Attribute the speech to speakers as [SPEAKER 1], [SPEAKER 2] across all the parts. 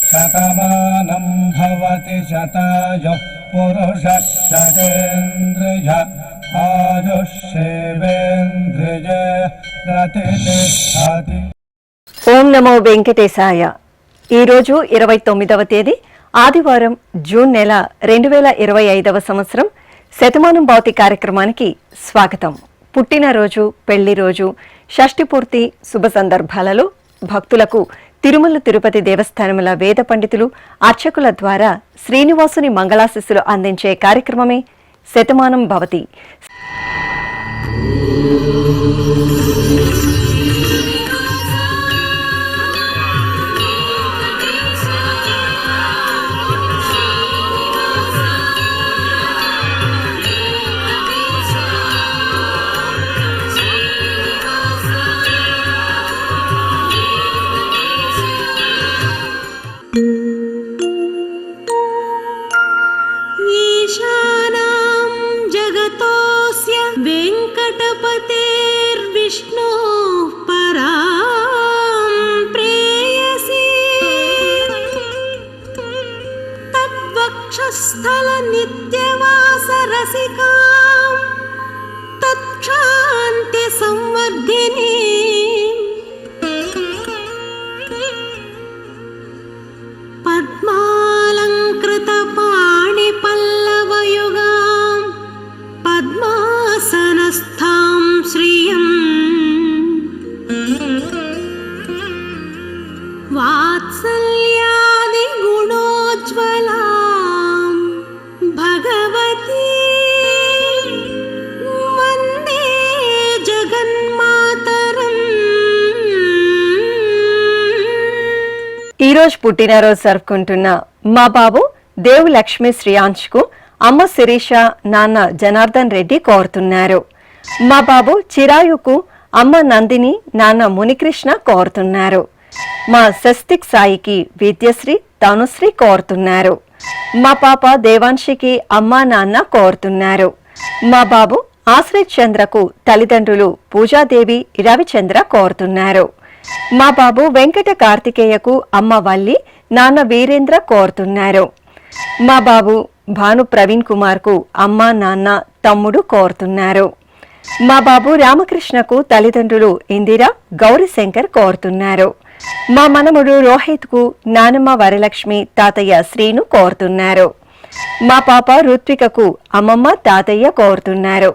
[SPEAKER 1] శతమానం భవతి శతాయుః పురుషः శతేంద్రియ ఆయుష్యేవేంద్రియే ప్రతిష్ఠతి.
[SPEAKER 2] ఓం నమో వెంకటేశాయ. ఈరోజు 29వ తేదీ ఆదివారం, జూన్ నెల 2025వ సంవత్సరం. శతమానం భవతి కార్యక్రమానికి స్వాగతం. పుట్టినరోజు, పెళ్లి రోజు, షష్ఠి పూర్తి శుభ సందర్భాలలో భక్తులకు తిరుమల తిరుపతి దేవస్థానముల వేద పండితులు, అర్చకుల ద్వారా శ్రీనివాసుని మంగళాశిస్సులు అందించే కార్యక్రమమే శతమానం భవతి.
[SPEAKER 3] విష్ణు పరాం ప్రేయసి తద్వక్షస్థల నిత్యవాస రసికాం తత్క్షాంతి సంవర్ధిని పద్మాలంకృత పాణి పల్లవయుగాం పద్మాసనస్థాం శ్రియం వాత్సల్యాది గుణోజ్వలాం భగవతి వందే జగన్మాతరం.
[SPEAKER 2] ఈరోజు పుట్టినరోజు జరుపుకుంటున్న మా బాబు దేవు లక్ష్మి శ్రీయాంష్కు అమ్మ శిరీష, నాన్న జనార్దన్ రెడ్డి కోరుతున్నారు. మా బాబు చిరాయుకు అమ్మ నందిని, నాన్న మునికృష్ణ కోరుతున్నారు. మా స్వస్తిక్ సాయికి విద్యశ్రీ, తనుశ్రీ కోరుతున్నారు. మా పాప దేవాంశికి అమ్మ నాన్న కోరుతున్నారు. మా బాబు ఆశ్రిత్ చంద్రకు తల్లిదండ్రులు పూజాదేవి, రవిచంద్ర కోరుతున్నారు. మా బాబు వెంకట కార్తికేయకు అమ్మ వల్లి, నాన్న వీరేంద్ర కోరుతున్నారు. మా బాబు భాను ప్రవీణ్ కుమార్ కు అమ్మ నాన్న తమ్ముడు కోరుతున్నారు. మా బాబు రామకృష్ణకు తల్లిదండ్రులు ఇందిరా, గౌరీశంకర్ కోరుతున్నారు. మా మనముడు రోహిత్ కు నానమ్మ వరలక్ష్మి, తాతయ్య శ్రీను కోరుతున్నారు. మా పాప రుత్వికకు అమ్మమ్మ, తాతయ్య కోరుతున్నారు.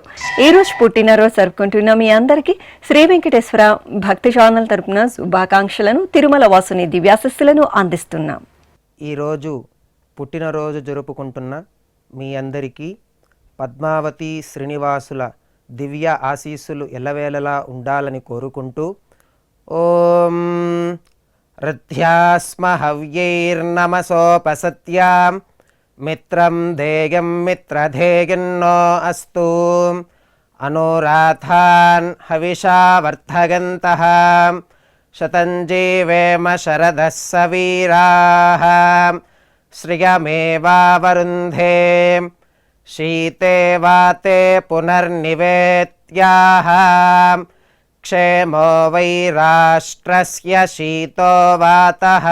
[SPEAKER 2] ఈరోజు పుట్టినరోజు జరుపుకుంటున్న మీ అందరికీ శ్రీ వెంకటేశ్వర భక్తి ఛానల్ తరపున శుభాకాంక్షలను, తిరుమల వాసుని దివ్యాశస్సులను అందిస్తున్నాం.
[SPEAKER 4] ఈరోజు పుట్టినరోజు జరుపుకుంటున్న మీ అందరికీ పద్మావతి శ్రీనివాసుల దివ్య ఆశీస్సులు ఎల్లవేళలా ఉండాలని కోరుకుంటూ, ఓం రథ్యాస్మ హవ్యైర్నమసోపసత్యాం మిత్రం ధేయం మిత్రధేయన్నో అస్తు అనురాధాన్ హవిషా వర్ధగంతః శతం జీవేమ శరదః సవీరాః శ్రియమేవావరుంధే శీతే వాతే పునర్నివేత్యాః క్షేమో వై రాష్ట్రస్య శీతో వాతః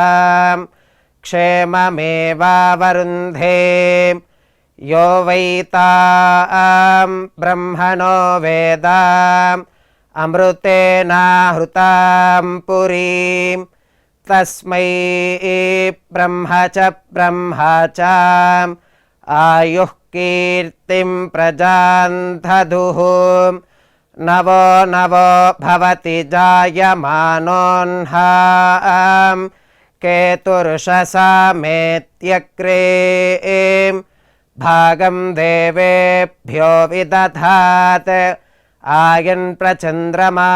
[SPEAKER 4] క్షేమమేవావరుంధే యో వై తాం బ్రహ్మణో వేదాం అమృతేనాహృతాం పురీం తస్మై బ్రహ్మ చ ఆయుః కీర్తిం ప్రజాం దదుః నవో నవో భవతి జాయమానోన్హాం కేతుర్షసామేత్యగ్రే భాగం దేవేభ్యో విదధాత్ ఆయన్ ప్రచంద్రమా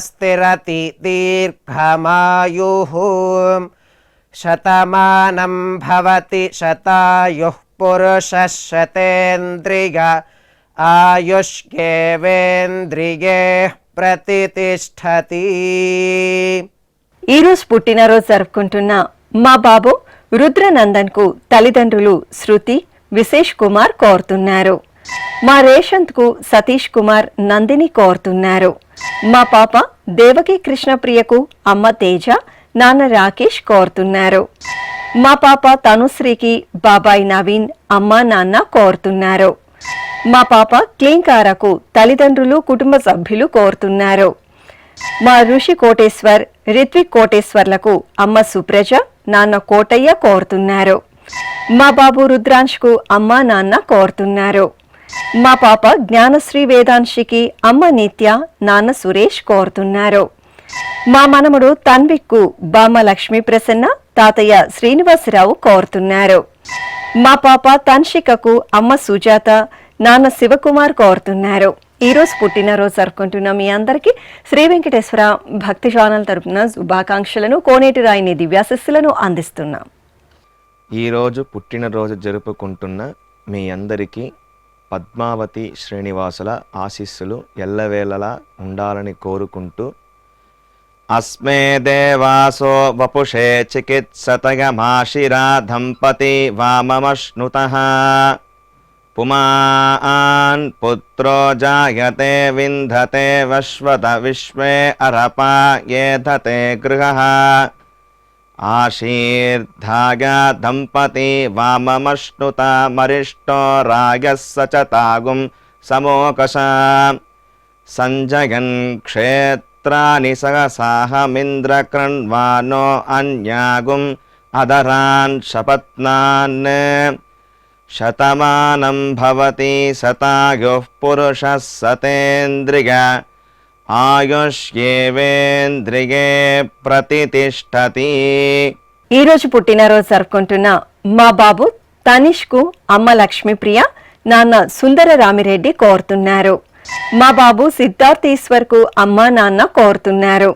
[SPEAKER 4] స్థిరతి దీర్ఘమాయుః శతమానం భవతి శతాయుః పురుషः శతేంద్రియ ఆయుష్యేవేంద్రియే ప్రతిష్ఠతి.
[SPEAKER 2] ఈరోజు పుట్టినరోజు జరుపుకుంటున్న మా బాబు రుద్రనందన్ కు తల్లిదండ్రులు శృతి, విశేష్ కుమార్ కోరుతున్నారు. మా రేషంత్కు సతీష్ కుమార్ నందిని కోరుతున్నారు. మా పాప దేవకి కృష్ణప్రియకు అమ్మ తేజ, నాన్న రాకేష్ కోరుతున్నారు. మా పాప తనుశ్రీకి బాబాయ్ నవీన్, అమ్మ నాన్న కోరుతున్నారు. మా పాప క్లీంకారకు తల్లిదండ్రులు, కుటుంబ సభ్యులు కోరుతున్నారు. మా ఋషి కోటేశ్వర్, రిత్విక్ కోటేశ్వర్లకు అమ్మ సుప్రజ, నాన్న కోటయ్య కోరుతున్నారు. మా బాబు రుద్రాంష్కు అమ్మ నాన్న కోరుతున్నారు. మా పాప జ్ఞానశ్రీ వేదాంశికి అమ్మ నిత్య, నాన్న సురేష్ కోరుతున్నారు. మా మనముడు తన్విక్కు బామ్మ లక్ష్మీ ప్రసన్న, తాతయ్య శ్రీనివాసరావు కోరుతున్నారు. మా పాప తన్షికకు అమ్మ సుజాత, నాన్న శివకుమార్ కోరుతున్నారు. ఈరోజు పుట్టినరోజు జరుపుకుంటున్న మీ అందరికీ శ్రీ వెంకటేశ్వర భక్తి ఛానల్ తరపున శుభాకాంక్షలను, కోనేటి రాయిని దివ్యాశిస్సులను అందిస్తున్నాం.
[SPEAKER 5] ఈరోజు పుట్టినరోజు జరుపుకుంటున్న మీ అందరికీ పద్మావతి శ్రీనివాసుల ఆశీస్సులు ఎల్లవేళలా ఉండాలని కోరుకుంటూ, అస్మే దేవాసో వపుషే చికిత్సతగమాశిరా దంపతి వామమశ్నుతః పుమాన్ పుత్రో జాయతే వింధతే వశ్వత విశ్వే అరపా ఏధతే గృహః ఆశీర్ధాయ దంపతి వామమశ్నుత మరిష్టో రాగः సచతాగుం సమోకష సంజయన్ క్షేత్రాని సహసాహమింద్రకృణ్వానో అన్యాగుం అదరాన్ శపత్నాన్ శతమానం భవతి శతాయుః పురుషः సతేంద్రియ ఆయుష్యేవేంద్రియే ప్రతితిష్టతి.
[SPEAKER 2] ఈరోజు పుట్టినరోజు జరుపుకుంటున్న మా బాబు తనిష్ కు అమ్మ లక్ష్మీప్రియ, నాన్న సుందర రామిరెడ్డి కోరుతున్నారు. మా బాబు సిద్ధార్థ్ ఈశ్వర్ కు అమ్మ నాన్న కోరుతున్నారు.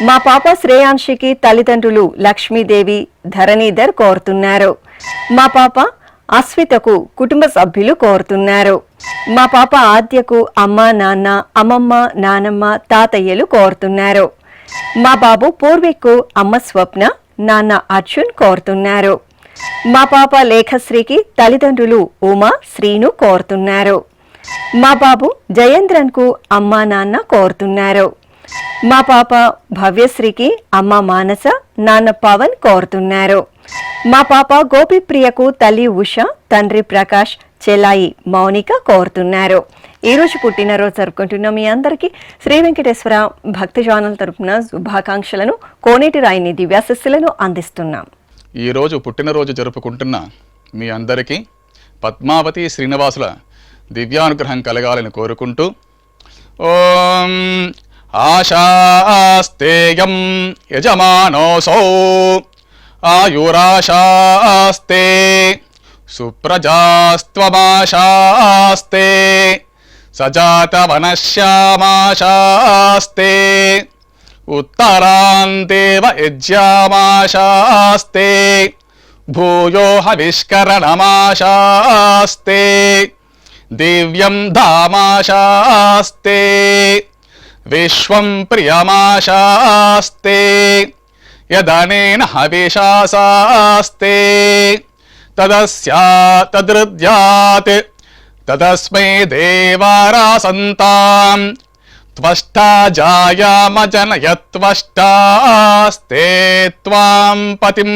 [SPEAKER 2] మా పాప శ్రేయాంశికి తల్లిదండ్రులు లక్ష్మీదేవి, ధరణీధర్ కోరుతున్నారు. మా పాప అస్వితకు కుటుంబ సభ్యులు కోరుతున్నారు. మా పాప ఆద్యకు అమ్మ నాన్న, అమ్మమ్మ, నానమ్మ, తాతయ్యలు కోరుతున్నారు. మా బాబు పూర్విక్కు అమ్మ స్వప్న, నాన్న అర్జున్ కోరుతున్నారు. మా పాప లేఖశ్రీకి తల్లిదండ్రులు ఉమా, శ్రీను కోరుతున్నారు. మా బాబు జయేంద్రన్ కు అమ్మ నాన్న కోరుతున్నారు. మా పాప భవ్యశ్రీకి అమ్మ మానస, నాన్న పవన్ కోరుతున్నారు. మా పాప గోపిప్రియకు తల్లి ఉష, తండ్రి ప్రకాష్, చెలాయి మౌనిక కోరుతున్నారు. ఈరోజు పుట్టినరోజు జరుపుకుంటున్న మీ అందరికీ శ్రీ వెంకటేశ్వర భక్తి ఛానల్ తరపున శుభాకాంక్షలను, కోనేటి రాయిని దివ్యాశిస్సులను అందిస్తున్నాం.
[SPEAKER 6] ఈరోజు పుట్టినరోజు జరుపుకుంటున్న మీ అందరికీ పద్మావతి శ్రీనివాసుల దివ్యానుగ్రహం కలగాలని కోరుకుంటూ, ఓం ఆశాస్తేయం యజమానోసౌ ఆయురాశాస్తే సుప్రజాస్త్వమాశాస్తే సజాతవనశ్యామాశాస్తే ఉత్తరాందేవ యజ్యామాశాస్తే భూయో హవిష్కరణమాశాస్తే దివ్యం ధామాశాస్తే విశ్వం ప్రియమాశాస్తే యదనేన హవిషాసాస్తే తదస్యాతదృద్యాత్ తదస్మై దేవారాసంతాం త్వష్టా జాయామజనయత్వష్టాస్తే త్వాం పతిం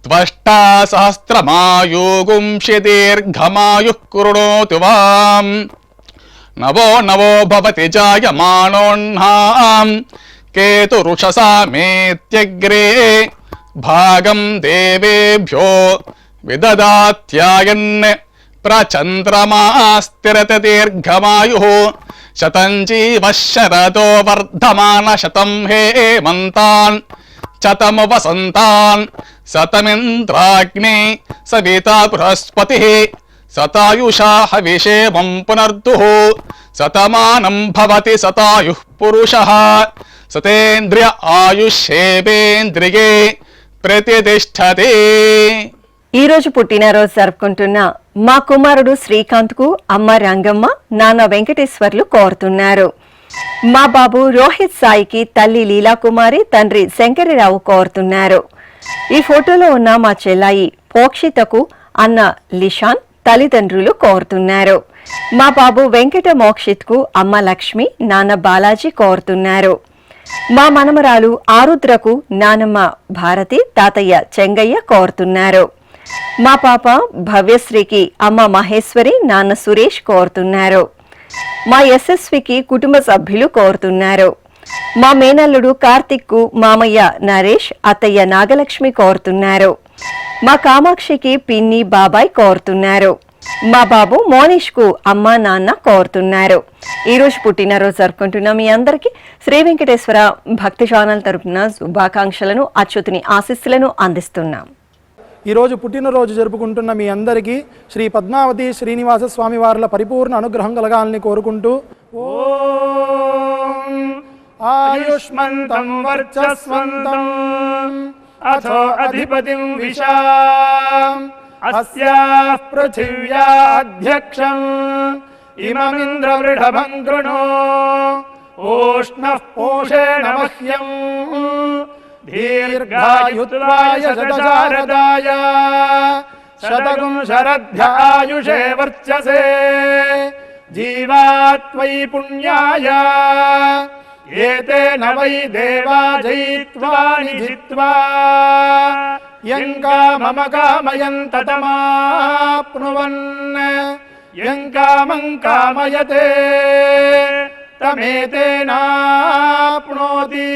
[SPEAKER 6] త్వష్టా సహస్రమాయుగుంషి దీర్ఘమాయుః కృణోతు వాం నవో నవో భవతి జాయమానోన్నాం కేతురుషసామేత్యగ్రే భాగం దేవేభ్యో విదదాత్యాయన్ ప్రచంద్రమాస్తిరత దీర్ఘమాయుః శతం జీవః శరదో వర్ధమాన శతం హేమంతాన్ శతము వసంతాన్ శతమింద్రాగ్నే సవితా బృహస్పతిః శతాయుషా హవిషేమం పునర్దుః శతమానం భవతి శతాయుః పురుషః సతేంద్రియ ఆయుష్యేవేంద్రియే ప్రతితిష్టతి.
[SPEAKER 2] ఈరోజు పుట్టినరోజు జరుపుకుంటున్న మా కుమారుడు శ్రీకాంత్ కు అమ్మ రంగమ్మ, నాన్న వెంకటేశ్వర్లు కోరుతున్నారు. మా బాబు రోహిత్ సాయికి తల్లి లీలాకుమారి, తండ్రి శంకరిరావు కోరుతున్నారు. ఈ ఫోటోలో ఉన్న మా చెల్లాయి పోక్షితకు అన్న లిషాన్, తల్లిదండ్రులు కోరుతున్నారు. మా బాబు వెంకట మోక్షిత్కు అమ్మ లక్ష్మి నాన్న బాలాజీ కోరుతున్నారు. మా మనమరాలు ఆరుద్రకు నానమ్మ భారతి తాతయ్య చెంగయ్య కోరుతున్నారు. మా పాప భవ్యశ్రీకి అమ్మ మహేశ్వరి నాన్న సురేష్ కోరుతున్నారు. మా యశస్వికి కుటుంబ సభ్యులు కోరుతున్నారు. మా మేనల్లుడు కార్తిక్కు మామయ్య నరేష్ అత్తయ్య నాగలక్ష్మి కోరుతున్నారు. మా కామాక్షికి పిన్ని బాబాయ్ కోరుతున్నారు. మా బాబు మోనిష్కు అమ్మ నాన్న కోరుతున్నారు. ఈరోజు పుట్టినరోజు జరుపుకుంటున్న మీ అందరికీ శ్రీ వెంకటేశ్వర భక్తి ఛానల్ తరపున శుభాకాంక్షలను అచ్యుతుని ఆశీస్సులను అందిస్తున్నాం.
[SPEAKER 7] ఈరోజు పుట్టినరోజు జరుపుకుంటున్న మీ అందరికీ శ్రీ పద్మావతి శ్రీనివాస స్వామి వార్ల పరిపూర్ణ అనుగ్రహం కలగాలని కోరుకుంటూ ఓం ఆయుష్మంతం వర్చస్వంతం అథో అధిపతిం విశాం అస్యాః పృథివ్యా అధ్యక్షం ఇమమింద్రవృఢభం కృణో ఓష్ణః పోషేణ మహ్యం దీర్ఘాయుత్వాయ శతశారదాయ శతగుం శరధ్యాయుషే వర్చసే జీవాత్వై పుణ్యాయ ఏతేన వై దేవా జయిత్వాని జిత్వా యం కామమ కామయం తతమాప్నువన్ యం కామం కామయతే తమేతేనాప్నోతి.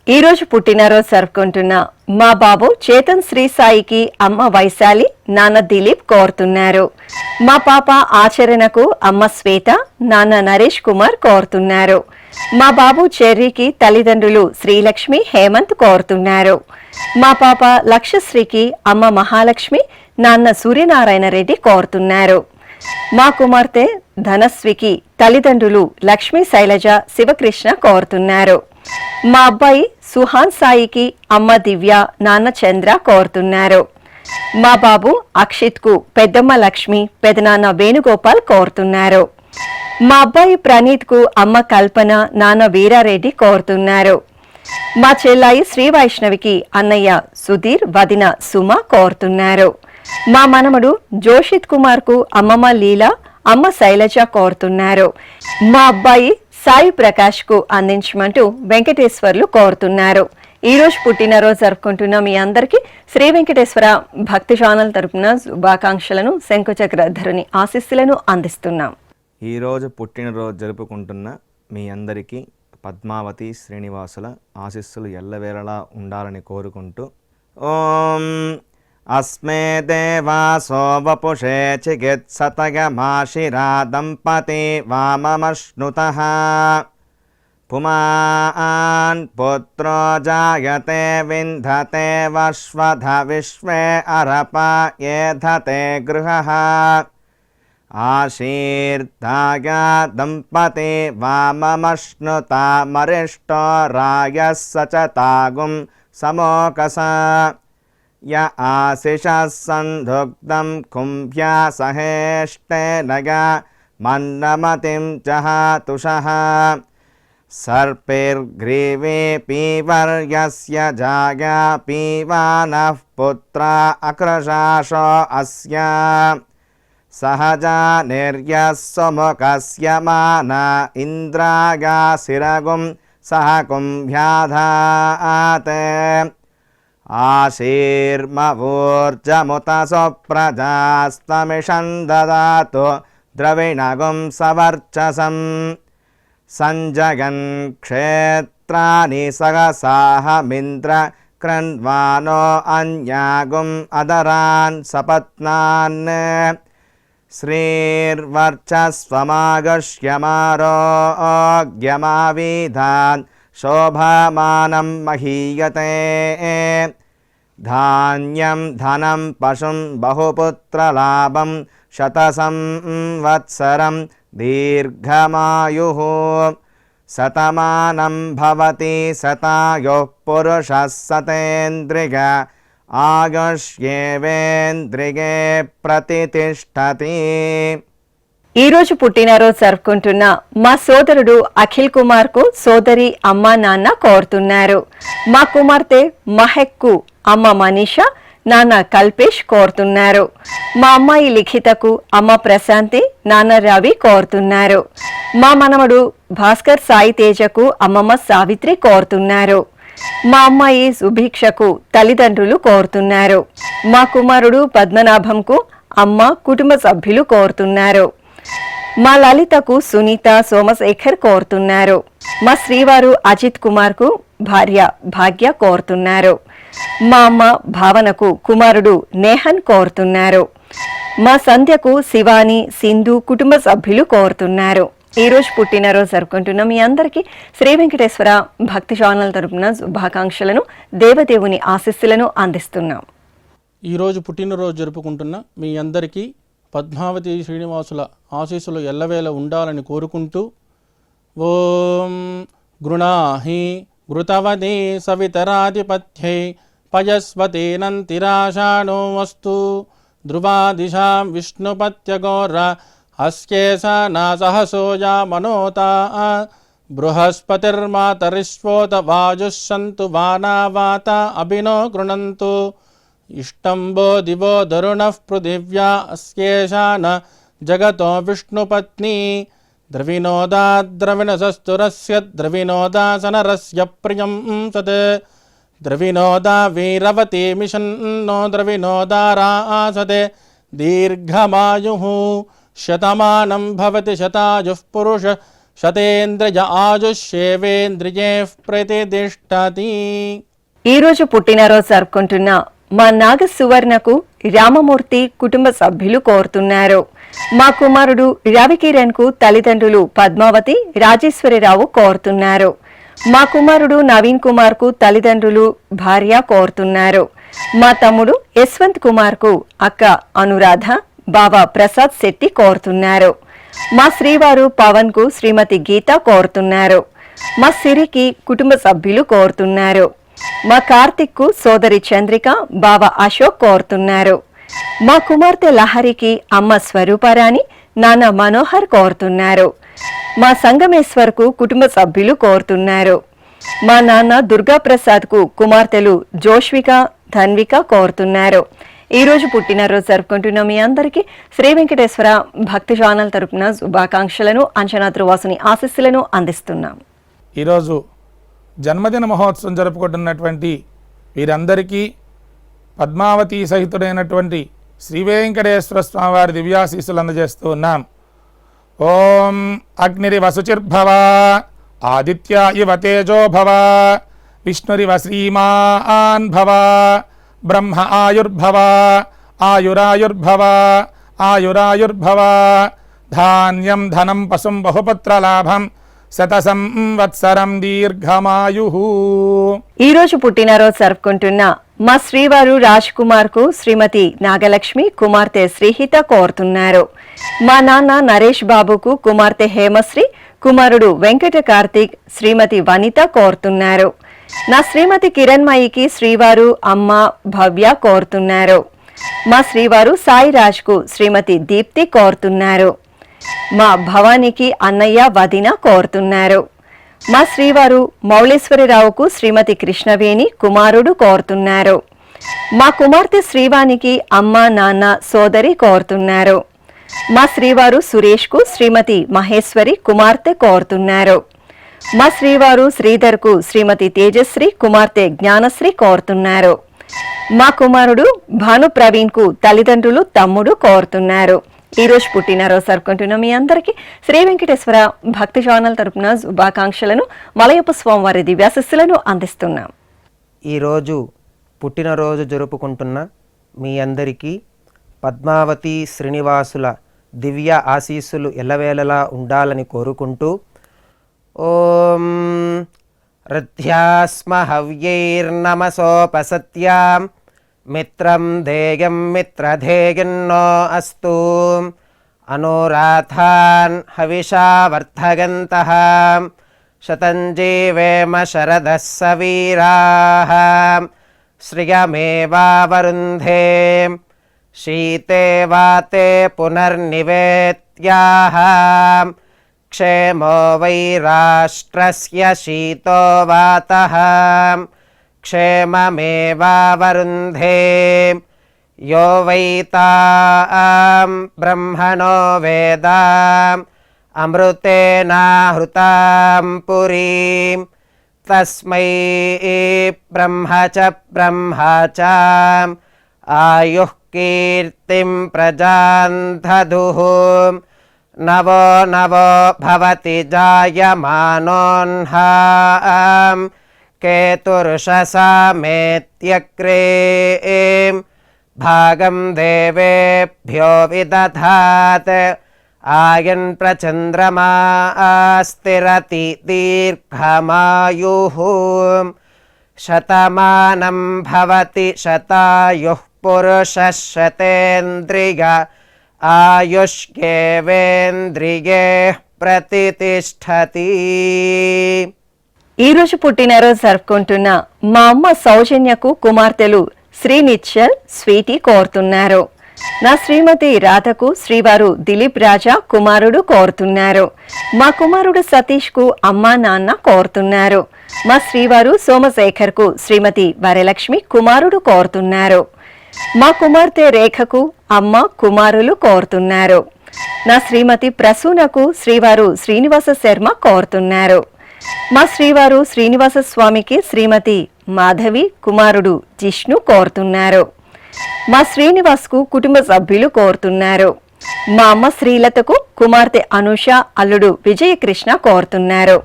[SPEAKER 2] ఈ రోజు పుట్టినరోజు జరుపుకుంటున్న మా బాబు చేతన్ శ్రీ సాయికి అమ్మ వైశాలి నాన్న దిలీప్ కోరుతున్నారు. మా పాప ఆచరణకు అమ్మ శ్వేత నాన్న నరేష్ కుమార్ కోరుతున్నారు. మా బాబు చెర్రీకి తల్లిదండ్రులు శ్రీలక్ష్మి హేమంత్ కోరుతున్నారు. మా పాప లక్ష్యశ్రీకి అమ్మ మహాలక్ష్మి నాన్న సూర్యనారాయణ రెడ్డి కోరుతున్నారు. మా కుమార్తె ధనస్వికి తల్లిదండ్రులు లక్ష్మీ శైలజ శివకృష్ణ కోరుతున్నారు. మా అబ్బాయి సుహాన్ సాయికి అమ్మ దివ్య నాన్న చంద్ర కోరుతున్నారు. మా బాబు అక్షిత్ కు పెద్దమ్మ లక్ష్మి పెదనాన్న వేణుగోపాల్ కోరుతున్నారు. మా అబ్బాయి ప్రణీత్ కు అమ్మ కల్పన నాన్న వీరారెడ్డి కోరుతున్నారు. మా చెల్లాయి శ్రీ వైష్ణవికి అన్నయ్య సుధీర్ వదిన సుమ కోరుతున్నారు. మా మనమడు జోషిత్ కుమార్ కు అమ్మమ్మ లీలా అమ్మ శైలజ కోరుతున్నారు. మా అబ్బాయి సాయి ప్రకాష్ కు అందించమంటూ వెంకటేశ్వర్లు కోరుతున్నారు. ఈ రోజు పుట్టినరోజు జరుపుకుంటున్న మీ అందరికీ శ్రీ వెంకటేశ్వర భక్తి ఛానల్ తరపున శుభాకాంక్షలను శంకుచక్రధరుని ఆశీస్సులను అందిస్తున్నాం.
[SPEAKER 5] ఈరోజు పుట్టినరోజు జరుపుకుంటున్న మీ అందరికీ పద్మావతి శ్రీనివాసుల ఆశీస్సులు ఎల్లవేళలా ఉండాలని కోరుకుంటూ ఓం అస్మే దేవాసో వపుషే చికిత్సతయమాశిరా దంపతి వామమశ్నుతః పుమాన్ పుత్రో జాయతే వింధతే వశ్వధ విశ్వే అరప ఏధతే గృహః ఆశీర్దాయ దంపతి వామమశ్నుతా మరిష్టో రాయః సచతాగుం సమోకస య ఆశిషः సంధుగ్ధం కుంభ్యా సహేష్టేనయ మన్నమతిం జహాతుషః సర్పైర్గ్రీవే పీవర్యస్య జాయా పీవానః పుత్రా అక్రశాశో అస్య సహజా నిర్యస్సుముఖస్య మాన ఇంద్రాగా శిరగుం సహ కుంభ్యాధాతే ఆశీర్మవూర్జముత సుప్రజాస్తమిషం దదాతు ద్రవిణగుం సవర్చసం సంజగన్ క్షేత్రాని సహసాహమింద్ర క్రన్వానో అన్యాగుం అదరాన్ సపత్నాన్ శ్రీర్వర్చస్వమాగశ్యమారోగ్యమావిధాన్ శోభమానం మహీయతే ధాన్యం ధనం పశుం బహుపుత్రలాభం శతసంవత్సరం దీర్ఘమాయుః శతమానం భవతి శతాయుః పురుషः శతేంద్రియ ఆయుష్యేవేంద్రియే ప్రతితిష్ఠతి.
[SPEAKER 2] ఈ రోజు పుట్టినరోజు జరుపుకుంటున్న మా సోదరుడు అఖిల్ కుమార్ కు సోదరి అమ్మ నాన్న కోరుతున్నారు. మా కుమార్తె మహెక్ కు అమ్మ మనీషా నాన్న కల్పేష్ కోరుతున్నారు. మా అమ్మాయి లిఖితకు అమ్మ ప్రశాంతి, నాన్న రవి కోరుతున్నారు. మా మనవడు భాస్కర్ సాయి తేజకు అమ్మమ్మ సావిత్రి కోరుతున్నారు. మా అమ్మాయి సుభిక్షకు తల్లిదండ్రులు కోరుతున్నారు. మా కుమారుడు పద్మనాభంకు అమ్మ, కుటుంబ సభ్యులు కోరుతున్నారు. మా లలితకు సునీత, సోమశేఖర్ కోరుతున్నారు. మా శ్రీవారు అజిత్ కుమార్కు భార్య భాగ్య కోరుతున్నారు. మా అమ్మ భావనకు కుమారుడు నేహన్ కోరుతున్నారు. మా సంధ్యకు శివాని, సింధు కుటుంబ సభ్యులు కోరుతున్నారు. ఈ రోజు పుట్టినరోజు జరుపుకుంటున్న మీ అందరికీ శ్రీ వెంకటేశ్వర భక్తి ఛానల్ తరపున శుభాకాంక్షలను, దేవదేవుని ఆశీస్సులను అందిస్తున్నాం.
[SPEAKER 8] ఈరోజు పుట్టినరోజు జరుపుకుంటున్న మీ అందరికీ పద్మావతి శ్రీనివాసుల ఆశీస్సులు ఎల్లవేళ ఉండాలని కోరుకుంటూ ఓం గృణాహి ఘృతవదే సవితరాధిపత్యై పయస్వతేనంతిరాషాణో వస్తు ధ్రువాదిశాం విష్ణుపత్యగోర అస్యేషా సహసోజా మనోతా బృహస్పతిర్మాతరిష్వోత వాయుః సంతు వానావాత అభినో గృణంతు ఇష్టంబో దివో దరుణః పృథివ్యా అస్యేషాన జగతో విష్ణుపత్ని ద్రవినోదా ద్రవిణసస్తురస్య ద్రవినోదాసనరస్య ప్రియం సత్ ద్రవినోదా వీరవతి మిషన్నో ద్రవినోదారాసతే దీర్ఘమాయుః శతమానం భవతి శతాయుః పురుష శతేంద్రియ ఆయుష్యేవేంద్రియే ప్రతిష్టతి.
[SPEAKER 2] ఈరోజు పుట్టినరోజు జరుపుకుంటున్న మా నాగ సువర్ణకు రామమూర్తి కుటుంబ సభ్యులు కోరుతున్నారు. మా కుమారుడు రవికిరణ్ కు తల్లిదండ్రులు పద్మావతి, రాజేశ్వరిరావు కోరుతున్నారు. మా కుమారుడు నవీన్ కుమార్ కు తల్లిదండ్రులు భార్య కోరుతున్నారు. మా తమ్ముడు యశ్వంత్ కుమార్ కు అక్క అనురాధ, బావ ప్రసాద్ శెట్టి కోరుతున్నారు. మా శ్రీవారు పవన్ కు శ్రీమతి గీత కోరుతున్నారు. మా సిరికి కుటుంబ సభ్యులు కోరుతున్నారు. మా కార్తిక్ కు సోదరి చంద్రిక, బావ అశోక్ కోరుతున్నారు. మా కుమార్తె లహరికి అమ్మ స్వరూపారాణి, నాన్న మనోహర్ కోరుతున్నారు. మా సంగమేశ్వర్ కు కుటుంబ సభ్యులు కోరుతున్నారు. మా నాన్న దుర్గాప్రసాద్ కు కుమార్తెలు జోష్విక, ధన్విక కోరుతున్నారు. ఈ రోజు పుట్టినరోజు జరుపుకుంటున్న మీ అందరికీ శ్రీ వెంకటేశ్వర భక్తి ఛానల్ తరపున శుభాకాంక్షలను, అంచనాద్రువాసుని ఆశీస్సులను అందిస్తున్నాం.
[SPEAKER 9] ఈరోజు జన్మదిన మహోత్సవం జరుపుకుంటున్నటువంటి వీరందరికీ పద్మావతి సహితుడైనటువంటి శ్రీ వెంకటేశ్వర స్వామివారి దివ్యాశీస్సులు అందజేస్తూ ఉన్నాం. ఓం అగ్నిరివ శుచిర్భవ, ఆదిత్య ఇవ తేజో భవ, విష్ణురివ శ్రీమాన్ భవ, బ్రహ్మ ఆయుర్భవ, ఆయురాయుర్భవ, ఆయురాయుర్భవ, ధాన్యం ధనం పశుం బహుపుత్రలాభం, శతసంవత్సరం దీర్ఘమాయు.
[SPEAKER 2] ఈ రోజు పుట్టినరోజు జరుపుకుంటున్న మా శ్రీవారు రాజ్ కుమార్ కు శ్రీమతి నాగలక్ష్మి, కుమార్తె శ్రీహిత కోరుతున్నారు. మా నాన్న నరేష్ బాబుకు కుమార్తె హేమశ్రీ, కుమారుడు వెంకట కార్తీక్, శ్రీమతి వనిత కోరుతున్నారు. నా శ్రీమతి కిరణ్మయికి శ్రీవారు అమ్మ భవ్య కోరుతున్నారు. మా శ్రీవారు సాయిరాజ్ కు శ్రీమతి దీప్తి కోరుతున్నారు. మా భవానికి అన్నయ్య వదిన కోరుతున్నారు. మా శ్రీవారు మౌళేశ్వరిరావుకు శ్రీమతి కృష్ణవేణి, కుమారుడు కోరుతున్నారు. మా కుమార్తె శ్రీవానికి అమ్మ, నాన్న, సోదరి కోరుతున్నారు. మా శ్రీవారు సురేష్ కు శ్రీమతి మహేశ్వరి, కుమార్తె కోరుతున్నారు. మా శ్రీవారు శ్రీధర్ కు శ్రీమతి తేజశ్రీ, కుమార్తె జ్ఞానశ్రీ కోరుతున్నారు. మా కుమారుడు భాను ప్రవీణ్ కు తల్లిదండ్రులు, తమ్ముడు కోరుతున్నారు. ఈ రోజు పుట్టినరోజు జరుపుకుంటున్న మీ అందరికీ శ్రీ వెంకటేశ్వర భక్తి ఛానల్ తరపున శుభాకాంక్షలను, మలయప్ప స్వామివారి దివ్యాశీస్సులను అందిస్తున్నాం.
[SPEAKER 4] ఈరోజు పుట్టినరోజు జరుపుకుంటున్న మీ అందరికీ పద్మావతి శ్రీనివాసుల దివ్య ఆశీస్సులు ఎల్లవేళలా ఉండాలని కోరుకుంటూ ఓం రథ్యాస్మ హవ్యైర్నమసోపసత్యాం మిత్రం ధేయం మిత్రధేయన్నో అస్తు అనురాధాన్ హవిషా వర్ధగంతః శతం జీవేమ శరదః సవీరాః శ్రియమేవావరుంధే శీతే వాతే పునర్నివేత్యాః క్షేమో వై రాష్ట్రస్య శీతో వాతః क्षेममेवावरुन्धे यो वैतां ब्रह्मणो वेद अमृतेनाहृतां पुरीं तस्मै ब्रह्म च आयुः कीर्तिं प्रजां दधुः नवो नवो भवति जायमानोऽह्नां केतुर्षसामेत्यग्रे भागं देवेभ्यो विदधात् आयन् प्रचन्द्रमा स्थिरति दीर्घमायुः शतमानं भवति शतायुः पुरुषः शतेन्द्रिय आयुष्येवेन्द्रिये प्रतिष्ठति.
[SPEAKER 2] ఈ రోజు పుట్టినరోజు జరుపుకుంటున్న మా అమ్మ సౌజన్యకు కుమార్తెలు శ్రీ నిశ్చల్ స్వీటీ కోరుతున్నారు. నా శ్రీమతి రాధకు శ్రీవారు దిలీప్ రాజా కుమారుడు కోరుతున్నారు. మా కుమారుడు సతీష్ కు అమ్మా నాన్న కోరుతున్నారు. మా శ్రీవారు సోమశేఖర్ కు శ్రీమతి వరలక్ష్మి కుమారుడు కోరుతున్నారు. మా కుమార్తె రేఖకు అమ్మ కుమారులు కోరుతున్నారు. నా శ్రీమతి ప్రసూనకు శ్రీవారు శ్రీనివాస శర్మ కోరుతున్నారు. మా శ్రీవారు శ్రీనివాస స్వామికి శ్రీమతి మాధవి కుమారుడు జిష్ణు కోరుతున్నారు. మా శ్రీనివాస్కు కుటుంబ సభ్యులు కోరుతున్నారు. మా అమ్మ శ్రీలతకు కుమార్తె అనుష అల్లుడు విజయకృష్ణ కోరుతున్నారు.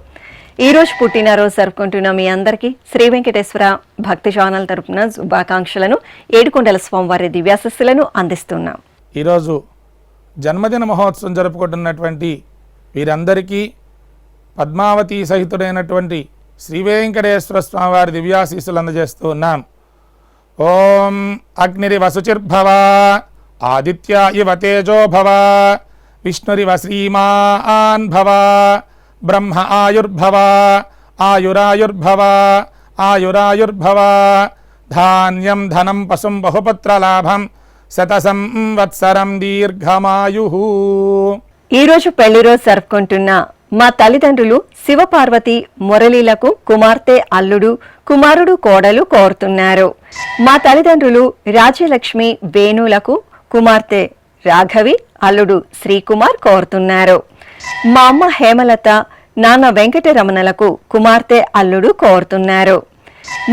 [SPEAKER 2] ఈ రోజు పుట్టినరోజు జరుపుకుంటున్న మీ అందరికీ శ్రీ వెంకటేశ్వర భక్తి ఛానల్ తరపున శుభాకాంక్షలను ఏడుకొండల స్వామివారి దివ్యాశస్సులను అందిస్తున్నాం.
[SPEAKER 9] ఈరోజు జన్మదిన మహోత్సవం జరుపుకుంటున్నటువంటి వీరందరికీ పద్మావతి సహితుడైనటువంటి శ్రీ వెంకటేశ్వర స్వామివారి దివ్యాశీస్సులు అందజేస్తూ ఉన్నాం. ఓం అగ్నిరివ శుచిర్భవ ఆదిత్య ఇవ తేజో భవ విష్ణురివ శ్రీమాన్ భవ బ్రహ్మ ఆయుర్భవ ఆయురాయుర్భవ ఆయురాయుర్భవ ధాన్యం ధనం పశుం బహుపుత్రలాభం శతసంవత్సరం దీర్ఘమాయుః.
[SPEAKER 2] ఈ రోజు పెళ్లి రోజు జరుపుకుంటున్న మా తల్లిదండ్రులు శివపార్వతి మురళీలకు కుమార్తె అల్లుడు కుమారుడు కోడలు కోరుతున్నారు. మా తల్లిదండ్రులు రాజ్యలక్ష్మి వేణులకు కుమార్తె రాఘవి అల్లుడు శ్రీకుమార్ కోరుతున్నారు. మా అమ్మ హేమలత నాన్న వెంకటరమణలకు కుమార్తె అల్లుడు కోరుతున్నారు.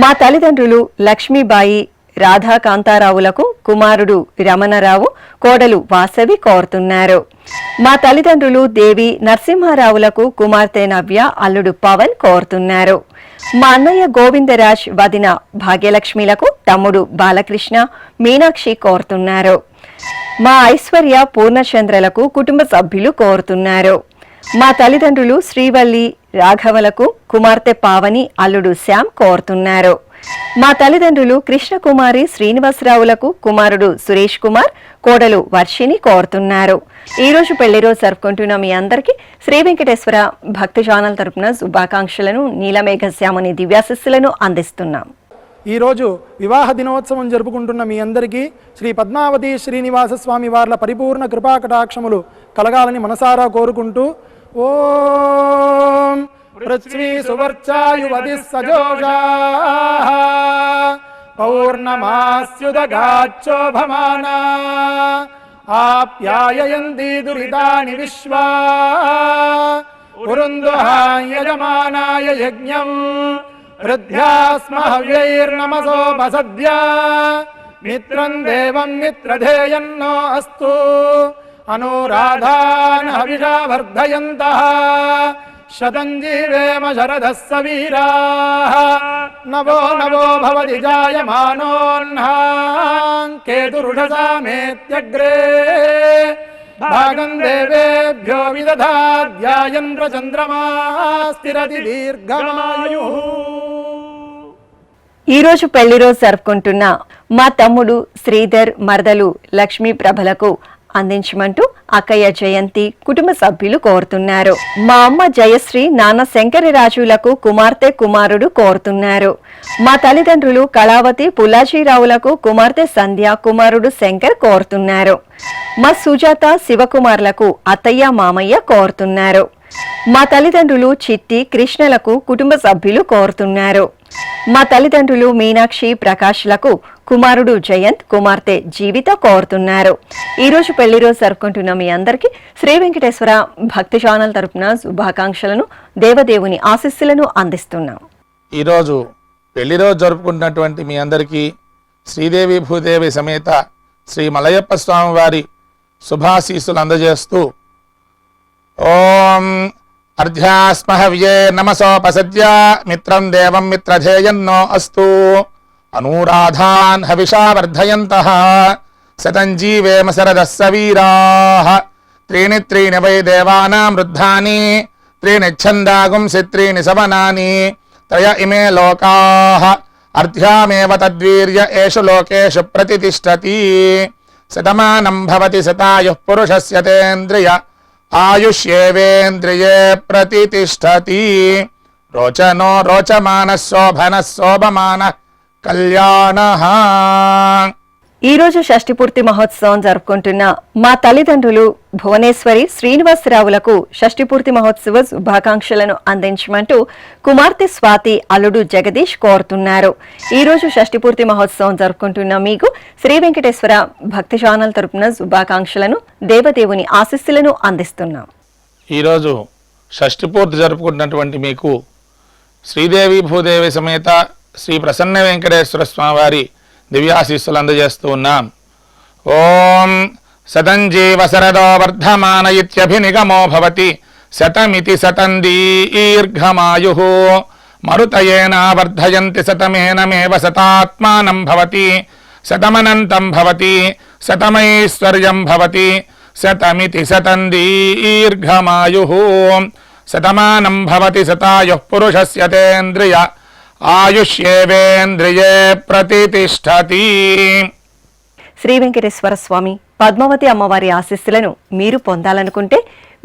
[SPEAKER 2] మా తల్లిదండ్రులు లక్ష్మీబాయి రాధాకాంతారావులకు కుమారుడు రమణరావు కోడలు వాసవి కోరుతున్నారు. మా తల్లిదండ్రులు దేవి నరసింహారావులకు కుమార్తె నవ్య అల్లుడు పవన్ కోరుతున్నారు. మా అన్నయ్య గోవిందరాజ్ వదిన భాగ్యలక్ష్మిలకు తమ్ముడు బాలకృష్ణ మీనాక్షి కోరుతున్నారు. మా ఐశ్వర్య పూర్ణచంద్రలకు కుటుంబ సభ్యులు కోరుతున్నారు. మా తల్లిదండ్రులు శ్రీవల్లి రాఘవలకు కుమార్తె పావని అల్లుడు శ్యామ్ కోరుతున్నారు. మా తల్లిదండ్రులు కృష్ణకుమారి శ్రీనివాసరావులకు కుమారుడు సురేష్ కుమార్ కోడలు వర్షిని కోరుతున్నారు. ఈ రోజు పెళ్లి రోజు జరుపుకుంటున్న మీ అందరికీ శ్రీ వెంకటేశ్వర భక్తి ఛానల్ తరపున శుభాకాంక్షలను నీలమేఘ శ్యాముని దివ్యాశస్సులను అందిస్తున్నాం.
[SPEAKER 7] ఈరోజు వివాహ దినోత్సవం జరుపుకుంటున్న మీ అందరికీ శ్రీ పద్మావతి శ్రీనివాస స్వామి వార్ల పరిపూర్ణ కృపాకటాక్షములు కలగాలని మనసారా కోరుకుంటూ ఓం పృథ్వీ సువర్చాయువతి సజోషాః పౌర్ణమాస్యుదగాచ్చోభమానా ఆప్యాయయంతి దురితాని విశ్వా ఉరుందుహాయజమానాయ యజ్ఞం హృద్యాస్మ హవ్యైర్నమసోపసద్య మిత్రం దేవం మిత్రధేయన్నో అస్తు అనురాధాన్ హవిషా వర్ధయంతః శతం జీవేమ శరదః సవీరాః నవో నవో భవతి జాయమానోऽह्नां కేతురుషసామేత్యగ్రే భాగం దేవేభ్యో విదధాధ్యాయన్ ప్రచంద్రమా స్థిరతి దీర్ఘమాయుః.
[SPEAKER 2] ఈ రోజు పెళ్లి రోజు జరుపుకుంటున్న మా తమ్ముడు శ్రీధర్ మరదలు లక్ష్మీ ప్రభలకు అందించమంటూ అక్కయ్య జయంతి కుటుంబ సభ్యులు కోరుతున్నారు. మా అమ్మ జయశ్రీ నాన్న శంకరరాజులకు కుమార్తె కుమారుడు కోరుతున్నారు. మా తల్లిదండ్రులు కళావతి పుల్లాజీరావులకు కుమార్తె సంధ్య కుమారుడు శంకర్ కోరుతున్నారు. మా సుజాత శివకుమార్లకు అత్తయ్య మామయ్య కోరుతున్నారు. మా తల్లిదండ్రులు చిట్టి కృష్ణలకు కుటుంబ సభ్యులు కోరుతున్నారు. మా తల్లిదండ్రులు మీనాక్షి ప్రకాష్లకు కుమారుడు జయంత్, కుమార్తె జీవిత కోరుతున్నారు. ఈ రోజు పెళ్లి రోజు జరుపుకుంటున్న మీ అందరికీ శ్రీ వెంకటేశ్వర భక్తి ఛానల్ తరపున శుభాకాంక్షలను, దేవదేవుని ఆశీస్సులను అందిస్తున్నాం.
[SPEAKER 9] ఈరోజు పెళ్లి రోజు జరుపుకుంటున్నటువంటి మీ అందరికీ శ్రీదేవి భూదేవి సమేత శ్రీ మలయప్ప స్వామి వారి శుభాశీస్సులు అందజేస్తూ ఓం అర్ధ్యాస్మహవ్యే నమసోపసద్య మిత్రం దేవం మిత్రధేయన్నో అస్తు అనూరాధాన్ హవిషా వర్ధయంతః శతం జీవేమ శరదః సవీరాః త్రీణి త్రీణి వై దేవానాం వృద్ధాని త్రీణి ఛందాగుంసి త్రీణి సవనాని త్రయ ఇమే లోకాః అర్ధ్యామేవ తద్వీర్య ఏషు లోకేషు ప్రతితిష్టతి శతమానం భవతి శతాయుః పురుషస్య తేంద్రియ ఆయుష్యేవేంద్రియే ప్రతితిష్టతి రోచనో రోచమానః శోభనః శోభమానః కళ్యాణః.
[SPEAKER 2] ఈ రోజు షష్ఠి పూర్తి మహోత్సవం జరుపుకుంటున్న మా తల్లిదండ్రులు భువనేశ్వరి శ్రీనివాసరావులకు షష్ఠి పూర్తి మహోత్సవ శుభాకాంక్షలను అందించమంటూ కుమార్తె స్వాతి, అల్లుడు జగదీష్ కోరుతున్నారు. ఈ రోజు షష్ఠి పూర్తి మహోత్సవం జరుపుకుంటున్న మీకు శ్రీ వెంకటేశ్వర భక్తి ఛానల్ తరపున శుభాకాంక్షలను, దేవదేవుని ఆశీస్సులను అందిస్తున్నాం.
[SPEAKER 9] ఈరోజు షష్ఠి పూర్తి జరుపుకుంటున్నటువంటి మీకు శ్రీదేవి భూదేవి సమేత శ్రీ ప్రసన్న వెంకటేశ్వర స్వామివారి దివ్యాశీస్సులు అందజేస్తూ ఉన్నాం. ఓం శతంజీవ శరదో వర్ధమాన ఇత్యభినిగమో భవతి శతమితి శతం దీర్ఘమాయుః మరుతయేన వర్ధయంతి శతమేనమేవ శతాత్మానం భవతి శతమనంతం భవతి శతమైశ్వర్యం భవతి శతమితి శతం దీర్ఘమాయుః శతమానం భవతి శతాయుః పురుషస్య తేంద్రియ ఆయుష్యేవేంద్రియే ప్రతితిష్టతి.
[SPEAKER 2] శ్రీ వెంకటేశ్వర స్వామి, పద్మావతి అమ్మవారి ఆశీస్సులను మీరు పొందాలనుకుంటే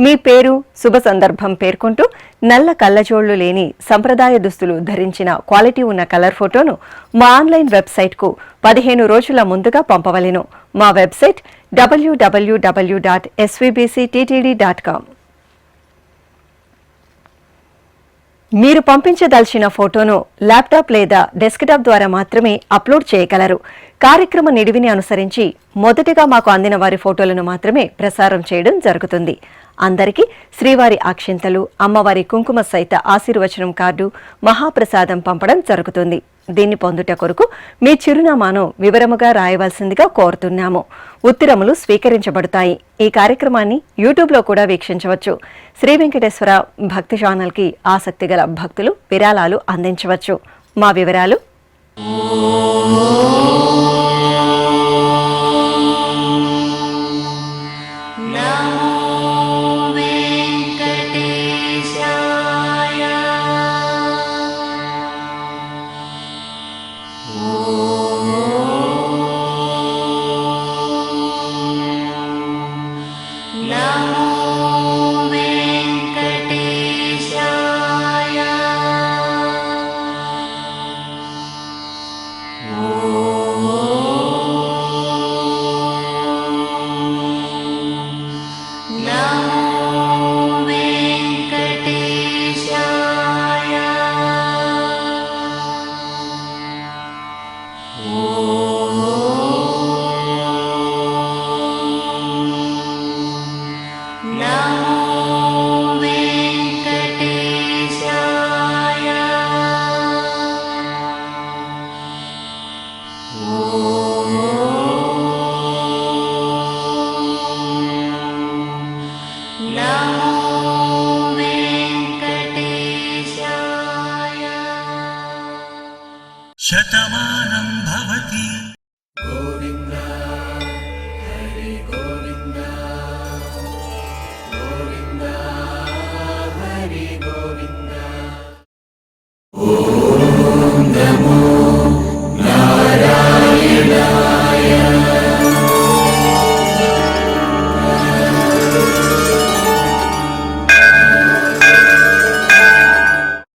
[SPEAKER 2] మీ పేరు, శుభ సందర్భం పేర్కొంటూ నల్ల కళ్ళజోళ్లు లేని సంప్రదాయ దుస్తులు ధరించిన క్వాలిటీ ఉన్న కలర్ ఫోటోను మా ఆన్లైన్ వెబ్సైట్కు 15 రోజుల ముందుగా పంపవలెను. మా వెబ్సైట్ www.svbcttd.com. మీరు పంపించదలిచిన ఫోటోను ల్యాప్టాప్ లేదా డెస్క్టాప్ ద్వారా మాత్రమే అప్లోడ్ చేయగలరు. కార్యక్రమ నిడివిని అనుసరించి మొదటగా మాకు అందిన వారి ఫోటోలను మాత్రమే ప్రసారం చేయడం జరుగుతుంది. అందరికీ శ్రీవారి అక్షింతలు, అమ్మవారి కుంకుమ సహిత ఆశీర్వచనం కార్డు, మహాప్రసాదం పంపడం జరుగుతుంది. దీన్ని పొందుట కొరకు మీ చిరునామాను వివరముగా రాయవలసిందిగా కోరుతున్నాము. ఉత్తరములు స్వీకరించబడతాయి. ఈ కార్యక్రమాన్ని యూట్యూబ్లో కూడా వీక్షించవచ్చు. శ్రీ వెంకటేశ్వర భక్తి ఛానల్కి ఆసక్తి గల భక్తులు విరాళాలు అందించవచ్చు. మా వివరాలు